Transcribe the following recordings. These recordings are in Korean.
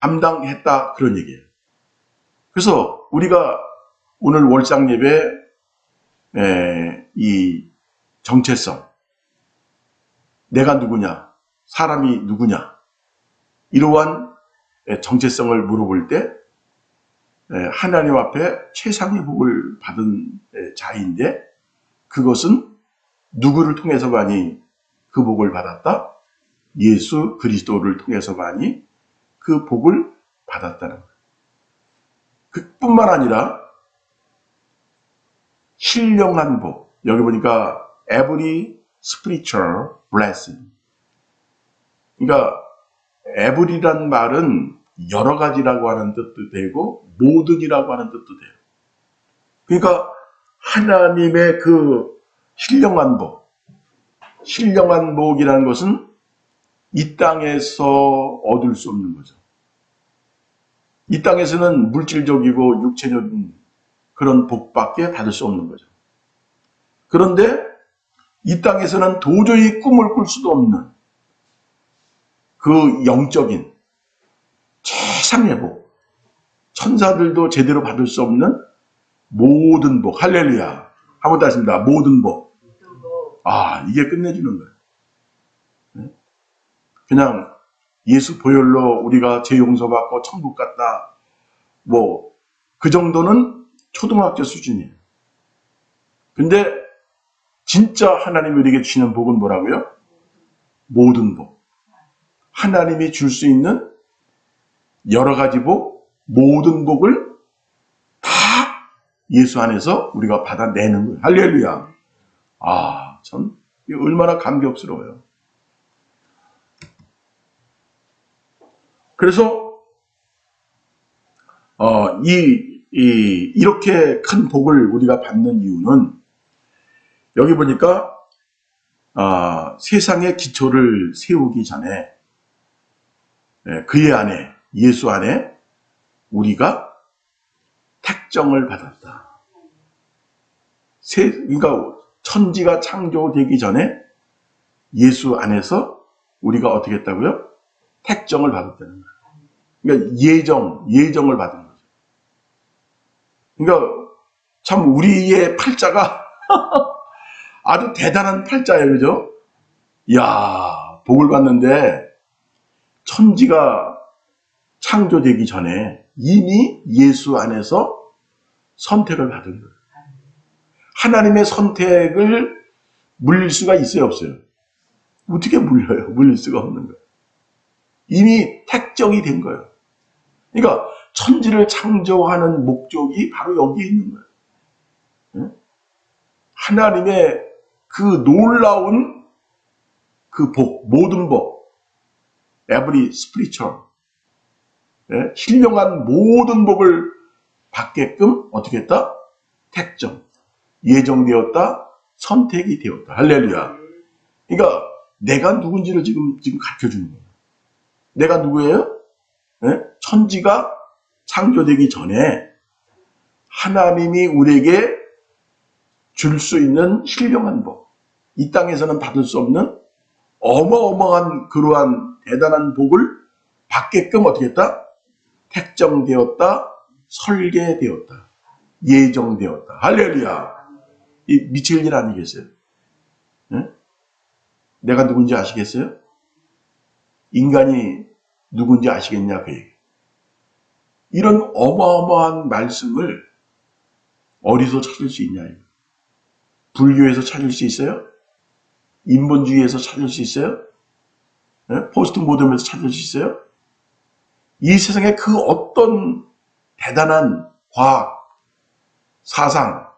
감당했다 그런 얘기예요. 그래서 우리가 오늘 월상 예배 이 정체성, 내가 누구냐, 사람이 누구냐, 이러한 정체성을 물어볼 때 하나님 앞에 최상의 복을 받은 자인데, 그것은 누구를 통해서만이 그 복을 받았다? 예수 그리스도를 통해서만이 그 복을 받았다는 거예요. 그뿐만 아니라 신령한 복, 여기 보니까 every spiritual blessing. 그러니까 every란 말은 여러 가지라고 하는 뜻도 되고 모든이라고 하는 뜻도 돼요. 그러니까 하나님의 그 신령한 복, 신령한 복이라는 것은 이 땅에서 얻을 수 없는 거죠. 이 땅에서는 물질적이고 육체적인 그런 복밖에 받을 수 없는 거죠. 그런데 이 땅에서는 도저히 꿈을 꿀 수도 없는 그 영적인 최상의 복, 천사들도 제대로 받을 수 없는 모든 복, 할렐루야. 한번 더 하십니다. 모든 복. 이게 끝내주는 거예요. 그냥 예수 보혈로 우리가 죄 용서받고 천국 갔다, 뭐 그 정도는 초등학교 수준이에요. 근데 진짜 하나님이 우리에게 주시는 복은 뭐라고요? 모든 복. 하나님이 줄 수 있는 여러 가지 복, 모든 복을 다 예수 안에서 우리가 받아내는 거예요. 할렐루야. 참 얼마나 감격스러워요. 그래서 이렇게 큰 복을 우리가 받는 이유는, 여기 보니까 세상의 기초를 세우기 전에 그의 안에, 예수 안에 우리가 택정을 받았다. 그러니까 천지가 창조되기 전에 예수 안에서 우리가 어떻게 했다고요? 택정을 받았다는 거예요. 그러니까 예정을 받은 거죠. 그러니까 참 우리의 팔자가 아주 대단한 팔자예요. 그죠? 이야, 복을 받는데 천지가 창조되기 전에 이미 예수 안에서 선택을 받은 거예요. 하나님의 선택을 물릴 수가 있어요, 없어요? 어떻게 물려요? 물릴 수가 없는 거예요. 이미 택정이 된 거예요. 그러니까 천지를 창조하는 목적이 바로 여기에 있는 거예요. 하나님의 그 놀라운 그 복, 모든 복, every spiritual, 신령한 모든 복을 받게끔 어떻게 했다? 택정, 예정되었다, 선택이 되었다. 할렐루야. 그러니까 내가 누군지를 지금 가르쳐주는 거예요. 내가 누구예요? 천지가 창조되기 전에 하나님이 우리에게 줄 수 있는 신령한 복, 이 땅에서는 받을 수 없는 어마어마한 그러한 대단한 복을 받게끔 어떻게 했다? 택정되었다, 설계되었다, 예정되었다. 할렐루야. 이 미칠 일 아니겠어요? 내가 누군지 아시겠어요? 인간이 누군지 아시겠냐, 그 얘기. 이런 어마어마한 말씀을 어디서 찾을 수 있냐, 이거. 불교에서 찾을 수 있어요? 인본주의에서 찾을 수 있어요? 포스트 모던에서 찾을 수 있어요? 이 세상에 그 어떤 대단한 과학, 사상,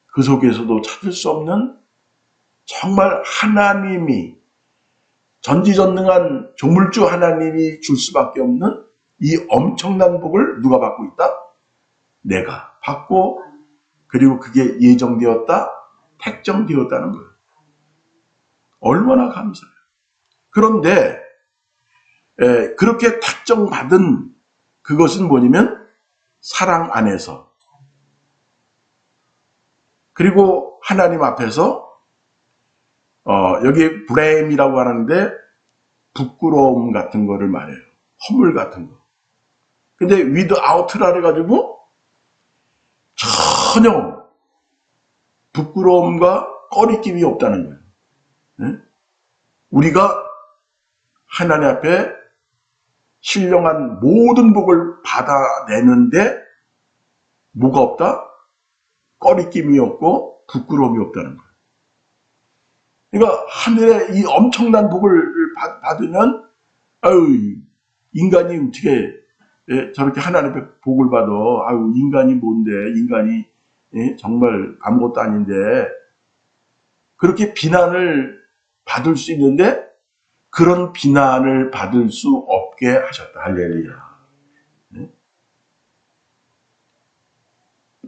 그 속에서도 찾을 수 없는 정말 하나님이, 전지전능한 조물주 하나님이 줄 수밖에 없는 이 엄청난 복을 누가 받고 있다? 내가 받고, 그리고 그게 예정되었다, 택정되었다는 거예요. 얼마나 감사해요. 그런데 그렇게 택정받은 그것은 뭐냐면 사랑 안에서, 그리고 하나님 앞에서 여기 브레임이라고 하는데 부끄러움 같은 거를 말해요. 허물 같은 거. 근데 without라 해가지고 전혀 부끄러움과 꺼리낌이 없다는 거예요. 네? 우리가 하나님 앞에 신령한 모든 복을 받아내는데 뭐가 없다? 꺼리낌이 없고 부끄러움이 없다는 거예요. 그러니까 하늘에 이 엄청난 복을 받으면 아유, 인간이 어떻게 저렇게 하나님의 복을 받아? 아유, 인간이 뭔데? 인간이 정말 아무것도 아닌데 그렇게 비난을 받을 수 있는데 그런 비난을 받을 수 없게 하셨다. 할렐루야.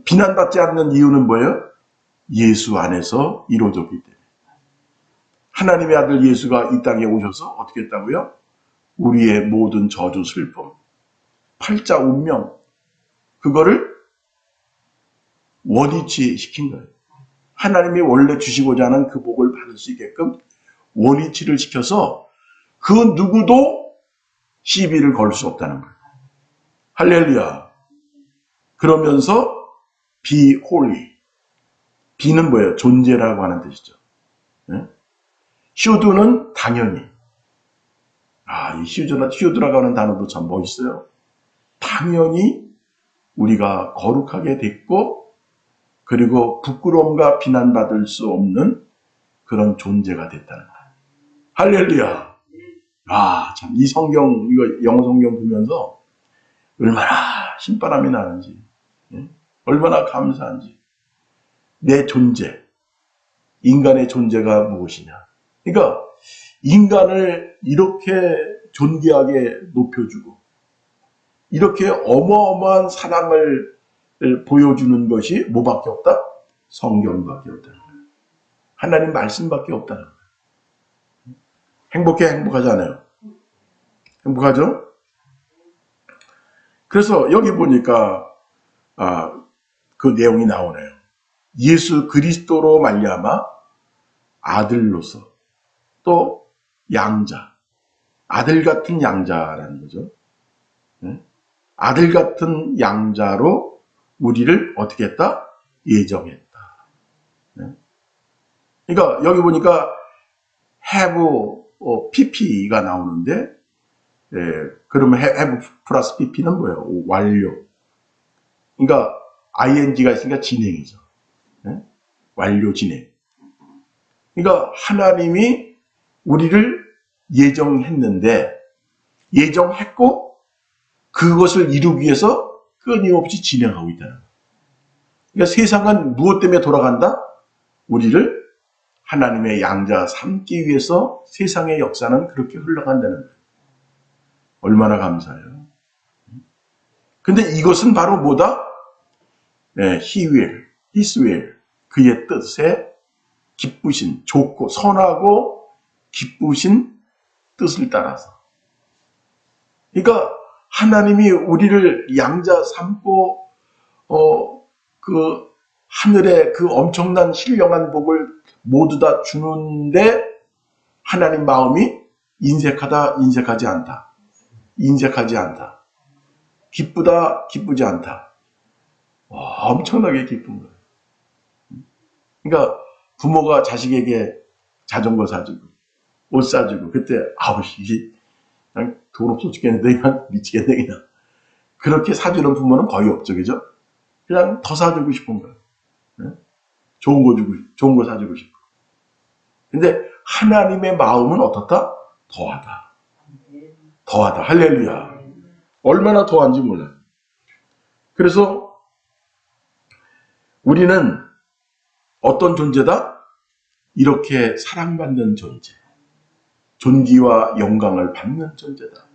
비난받지 않는 이유는 뭐예요? 예수 안에서 이루어졌기 때문에. 하나님의 아들 예수가 이 땅에 오셔서 어떻게 했다고요? 우리의 모든 저주, 슬픔, 팔자 운명, 그거를 원위치 시킨 거예요. 하나님이 원래 주시고자 하는 그 복을 받을 수 있게끔 원위치를 시켜서 그 누구도 시비를 걸 수 없다는 거예요. 할렐루야. 그러면서 be holy. be는 뭐예요? 존재라고 하는 뜻이죠. should는 당연히. 이 should라고 하는 단어도 참 멋있어요. 당연히 우리가 거룩하게 됐고 그리고 부끄러움과 비난받을 수 없는 그런 존재가 됐다는 거예요. 할렐루야. 참 이 성경, 이거 영어 성경 보면서 얼마나 신바람이 나는지, 얼마나 감사한지. 내 존재, 인간의 존재가 무엇이냐. 그러니까 인간을 이렇게 존귀하게 높여주고 이렇게 어마어마한 사랑을 보여주는 것이 뭐밖에 없다? 성경밖에 없다는 거예요. 하나님 말씀밖에 없다는 거예요. 행복하지 않아요? 행복하죠? 그래서 여기 보니까 그 내용이 나오네요. 예수 그리스도로 말미암아 아들로서 또 양자, 아들 같은 양자라는 거죠. 아들 같은 양자로 우리를 어떻게 했다? 예정했다. 그러니까 여기 보니까 have pp가 나오는데 그러면 have 플러스 pp는 뭐예요? 완료. 그러니까 ing가 있으니까 진행이죠. 완료 진행. 그러니까 하나님이 우리를 예정했는데 예정했고 그것을 이루기 위해서 끊임없이 진행하고 있다는 거예요. 그러니까 세상은 무엇 때문에 돌아간다? 우리를 하나님의 양자 삼기 위해서 세상의 역사는 그렇게 흘러간다는 거예요. 얼마나 감사해요. 근데 이것은 바로 뭐다? He will, His will, 그의 뜻에 기쁘신, 좋고 선하고 기쁘신 뜻을 따라서. 그러니까 하나님이 우리를 양자 삼고 그 하늘의 그 엄청난 신령한 복을 모두 다 주는데 하나님 마음이 인색하다, 인색하지 않다. 인색하지 않다. 기쁘다, 기쁘지 않다. 엄청나게 기쁜 거예요. 그러니까 부모가 자식에게 자전거 사주고 옷 사주고 그때 이게 그냥 돈 없어 죽겠는데 그냥 미치겠네 그냥. 그렇게 사주는 부모는 거의 없죠. 그죠? 그냥 더 사주고 싶은 거예요. 좋은 거 사주고 싶고. 근데 하나님의 마음은 어떻다? 더하다. 더하다. 할렐루야. 얼마나 더한지 몰라요. 그래서 우리는 어떤 존재다? 이렇게 사랑받는 존재. 존귀와 영광을 받는 존재다.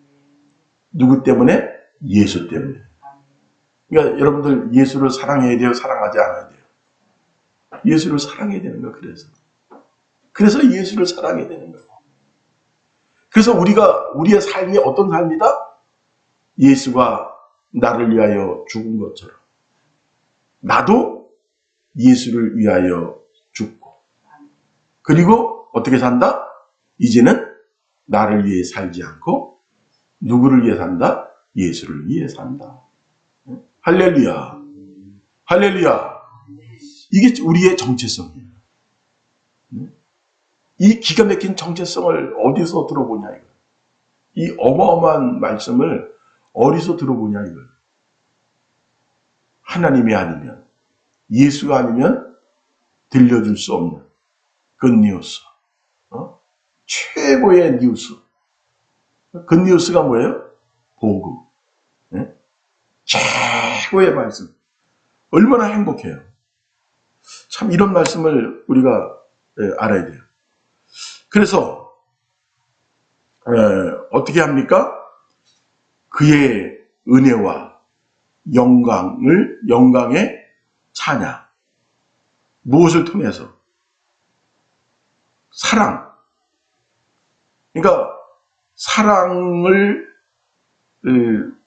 누구 때문에? 예수 때문에. 그러니까 여러분들 예수를 사랑해야 돼요? 사랑하지 않아야 돼요? 예수를 사랑해야 되는 거예요. 그래서 예수를 사랑해야 되는 거예요. 그래서 우리의 삶이 어떤 삶이다? 예수가 나를 위하여 죽은 것처럼 나도 예수를 위하여 죽고 그리고 어떻게 산다? 이제는 나를 위해 살지 않고 누구를 위해 산다? 예수를 위해 산다. 할렐루야. 할렐루야. 이게 우리의 정체성이에요. 이 기가 막힌 정체성을 어디서 들어보냐 이거. 이 어마어마한 말씀을 어디서 들어보냐 이걸. 하나님이 아니면, 예수가 아니면 들려줄 수 없는 굿뉴스. 최고의 뉴스. 굿뉴스가 뭐예요? 복음. 최고의 말씀. 얼마나 행복해요. 참 이런 말씀을 우리가 알아야 돼요. 그래서 어떻게 합니까? 그의 은혜와 영광의 찬양. 무엇을 통해서? 사랑. 그러니까 사랑을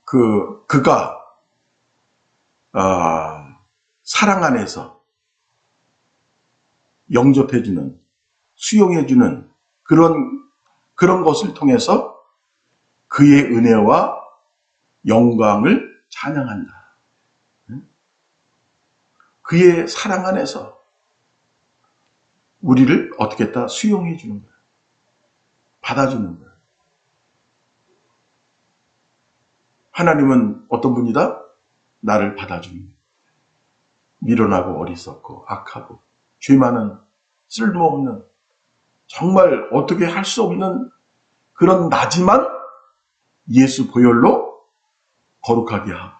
그가 사랑 안에서 영접해주는, 수용해주는 그런 것을 통해서 그의 은혜와 영광을 찬양한다. 그의 사랑 안에서 우리를 어떻게 했다? 수용해 주는 거야. 받아주는 거야. 하나님은 어떤 분이다? 나를 받아주는 거야. 미련하고 어리석고 악하고 죄 많은 쓸모없는 정말 어떻게 할 수 없는 그런 나지만 예수 보혈로 거룩하게 하고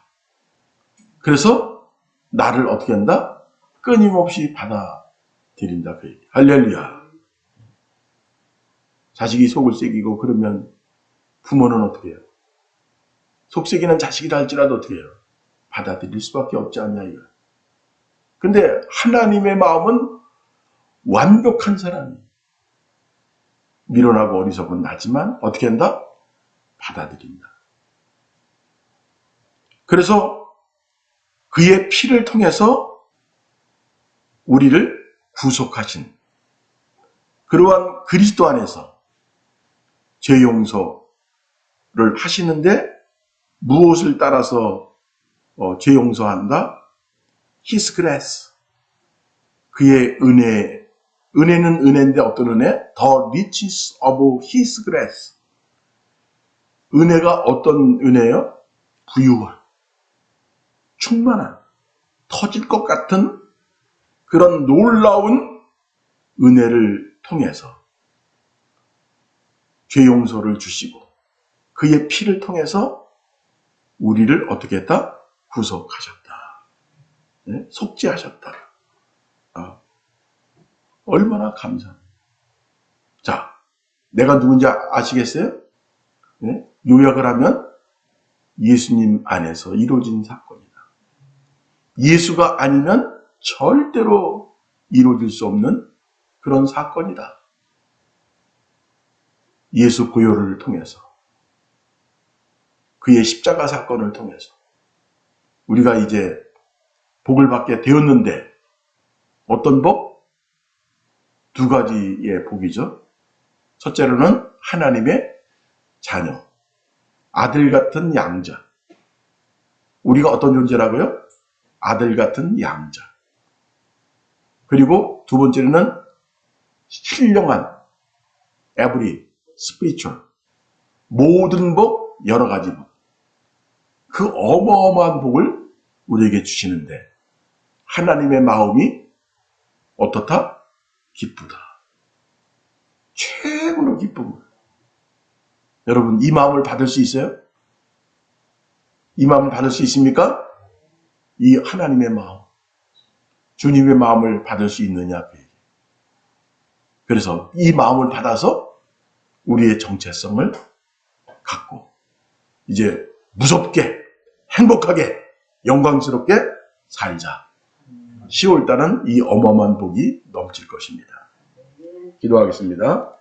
그래서 나를 어떻게 한다? 끊임없이 받아들인다. 그 얘기. 할렐루야. 자식이 속을 새기고 그러면 부모는 어떻게 해요? 속새기는 자식이라 할지라도 어떻게 해요? 받아들일 수밖에 없지 않냐 이거. 근데 하나님의 마음은 완벽한 사람이 미련하고 어리석은 나지만 어떻게 한다? 받아들인다. 그래서 그의 피를 통해서 우리를 구속하신 그러한 그리스도 안에서 죄 용서를 하시는데 무엇을 따라서 죄 용서한다? His grace. 그의 은혜는 은혜인데 어떤 은혜? The riches of His grace. 은혜가 어떤 은혜예요? 부유한, 충만한, 터질 것 같은 그런 놀라운 은혜를 통해서 죄 용서를 주시고 그의 피를 통해서 우리를 어떻게 했다? 구속하셨다. 네? 속죄하셨다. 얼마나 감사합니다. 자, 내가 누군지 아시겠어요? 네? 요약을 하면 예수님 안에서 이루어진 사건이다. 예수가 아니면 절대로 이루어질 수 없는 그런 사건이다. 예수 보혈을 통해서 그의 십자가 사건을 통해서 우리가 이제 복을 받게 되었는데 어떤 복? 두 가지의 복이죠. 첫째로는 하나님의 자녀, 아들 같은 양자. 우리가 어떤 존재라고요? 아들 같은 양자. 그리고 두 번째로는 신령한 every spiritual 모든 복, 여러 가지 복. 그 어마어마한 복을 우리에게 주시는데 하나님의 마음이 어떻다? 기쁘다. 최고로 기쁜 거예요. 여러분 이 마음을 받을 수 있어요? 이 마음을 받을 수 있습니까? 이 하나님의 마음, 주님의 마음을 받을 수 있느냐? 그래서 이 마음을 받아서 우리의 정체성을 갖고 이제 무섭게, 행복하게, 영광스럽게 살자. 10월달은 이 어마어마한 복이 넘칠 것입니다. 기도하겠습니다.